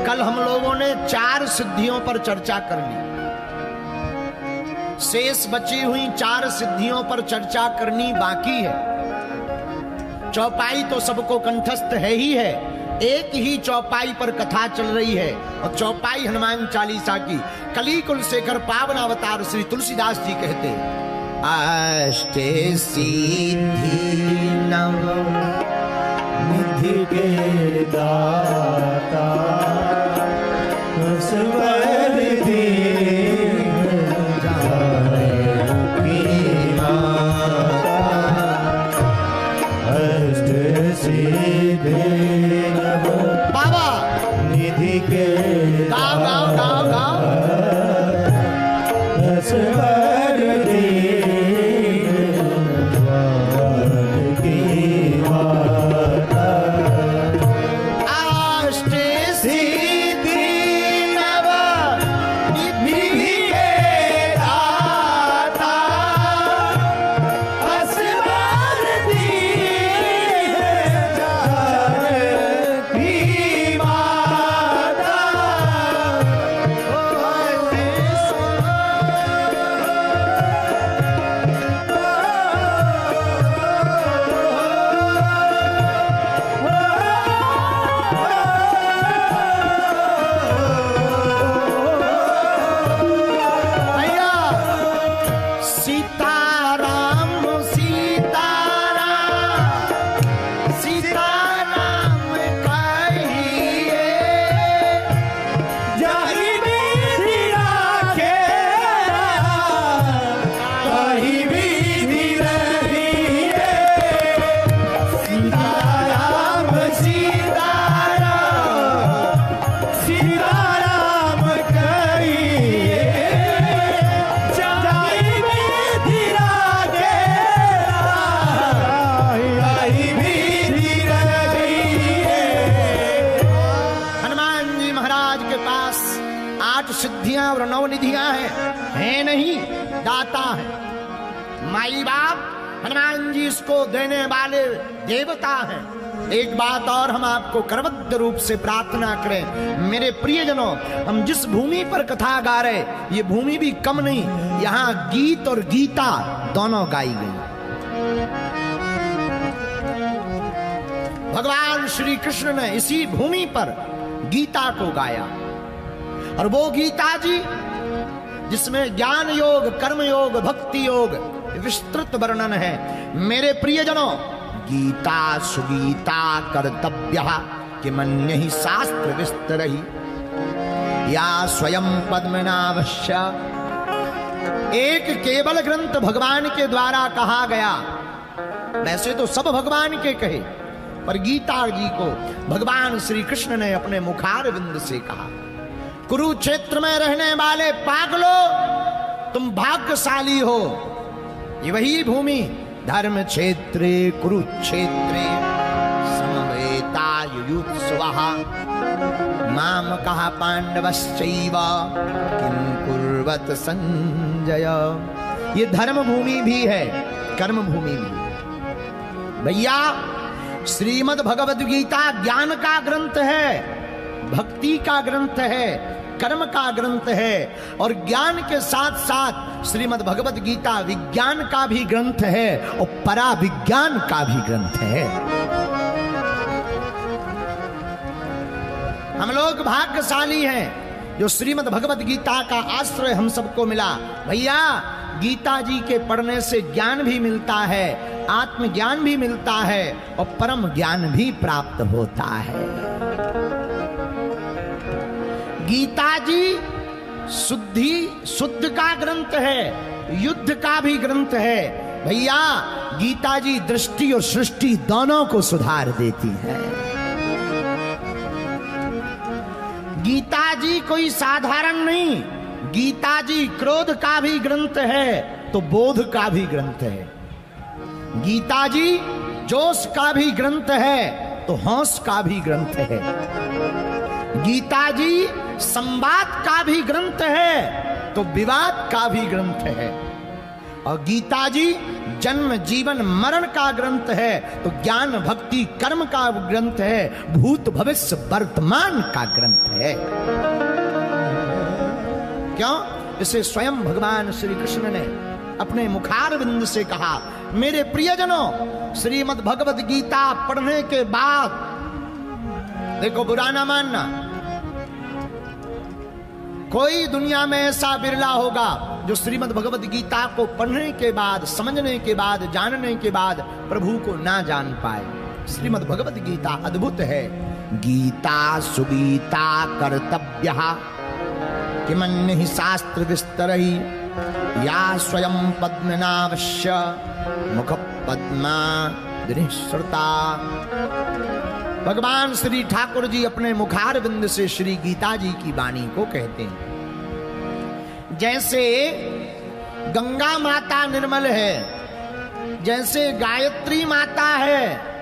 कल हम लोगों ने 4 सिद्धियों पर चर्चा कर ली। शेष बची हुई 4 सिद्धियों पर चर्चा करनी बाकी है। चौपाई तो सबको कंठस्थ है ही है, एक ही चौपाई पर कथा चल रही है और चौपाई हनुमान चालीसा की। कली कुलशेखर पावन अवतार श्री तुलसीदास जी कहते, अष्टे सिद्धि नव निधि के दाता सबर दीन जाने की माता। अष्ट सिद्धि नव बाबा निधि के गाओ गाओ गाओ गाओ। सबर दीन जाने की माता। अष्ट सिद्धि नव निधि के दाता, असबर दीन जाने की माता। भैया सीताराम सीताराम सीताराम कहिए, जाहि विधि राखे ताहि विधि रहिए। सीताराम सीताराम सीताराम कहिए, जाहि विधि राखे ताहि विधि रहिए। हनुमान जी महाराज के पास 8 सिद्धियां और 9 निधियां हैं नहीं, दाता है। माई बाप हनुमान जी इसको देने वाले देवता हैं। एक बात और हम आपको करबद्ध रूप से प्रार्थना करें, मेरे प्रियजनों, हम जिस भूमि पर कथा गा रहे, ये भूमि भी कम नहीं, यहाँ गीत और गीता दोनों गाई गई। भगवान श्री कृष्ण ने इसी भूमि पर गीता को गाया, और वो गीता जी जिसमें ज्ञान योग, कर्म योग, भक्ति योग विस्तृत वर्णन है। मेरे प्रियजनों, गीता सुगीता कर्तव्य किमन्यहि शास्त्र विस्तरहि, या स्वयं पद्मनाभस्य। एक केवल ग्रंथ भगवान के द्वारा कहा गया, वैसे तो सब भगवान के कहे, पर गीता जी को भगवान श्री कृष्ण ने अपने मुखारविंद से कहा। कुरुक्षेत्र में रहने वाले पागलों, तुम भाग्यशाली हो। ये वही भूमि, धर्म क्षेत्रे कुरुक्षेत्रे समवेता युयुत्सवः माम कहा पांडवश्चैव किम कुर्वत संजय। ये धर्म भूमि भी है, कर्म भूमि भी। भैया, श्रीमद् भगवद गीता ज्ञान का ग्रंथ है, भक्ति का ग्रंथ है, कर्म का ग्रंथ है, और ज्ञान के साथ साथ श्रीमद् भगवद गीता विज्ञान का भी ग्रंथ है और परा विज्ञान का भी ग्रंथ है। हम लोग भाग्यशाली हैं जो श्रीमद् भगवद गीता का आश्रय हम सबको मिला। भैया, गीता जी के पढ़ने से ज्ञान भी मिलता है, आत्मज्ञान भी मिलता है और परम ज्ञान भी प्राप्त होता है। गीता जी शुद्ध का ग्रंथ है, युद्ध का भी ग्रंथ है। भैया, गीता जी दृष्टि और सृष्टि दोनों को सुधार देती है। गीता जी कोई साधारण नहीं, गीता जी क्रोध का भी ग्रंथ है तो बोध का भी ग्रंथ है। गीता जी जोश का भी ग्रंथ है तो होश का भी ग्रंथ है। गीता जी संवाद का भी ग्रंथ है तो विवाद का भी ग्रंथ है। और गीता जी जन्म जीवन मरण का ग्रंथ है तो ज्ञान भक्ति कर्म का ग्रंथ है, भूत भविष्य वर्तमान का ग्रंथ है। है। क्यों? इसे स्वयं भगवान श्री कृष्ण ने अपने मुखारविंद से कहा। मेरे प्रियजनों, श्रीमद् भगवद गीता पढ़ने के बाद, देखो बुरा ना मानना, कोई दुनिया में ऐसा बिरला होगा जो श्रीमद् भगवद गीता को पढ़ने के बाद, समझने के बाद, जानने के बाद प्रभु को ना जान पाए। श्रीमद् भगवद गीता अद्भुत है। गीता सुगीता कर्तव्यः किमन्य हि शास्त्र विस्तरहि या स्वयं पद्मनाभस्य मुख पद्मा श्रुता। भगवान श्री ठाकुर जी अपने मुखारविंद से श्री गीता जी की वाणी को कहते हैं। जैसे गंगा माता निर्मल है, जैसे गायत्री माता है,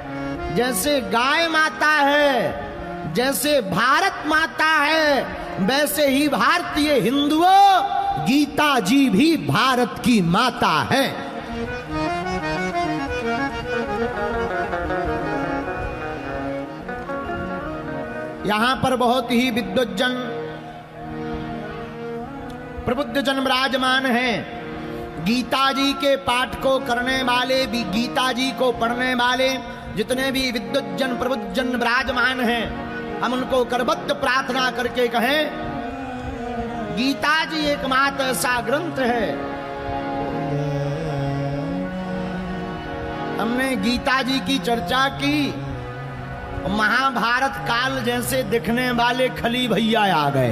जैसे गाय माता है, जैसे भारत माता है, वैसे ही भारतीय हिंदुओं गीता जी भी भारत की माता है। यहां पर बहुत ही विद्वज्जन प्रबुद्धजन विराजमान हैं। गीता जी के पाठ को करने वाले भी, गीता जी को पढ़ने वाले जितने भी विद्वज्जन प्रबुद्धजन विराजमान हैं, हम उनको करबद्ध प्रार्थना करके कहें, गीता जी एकमात्र ऐसा ग्रंथ है। हमने गीता जी की चर्चा की, महाभारत काल जैसे दिखने वाले खली भैया आ गए।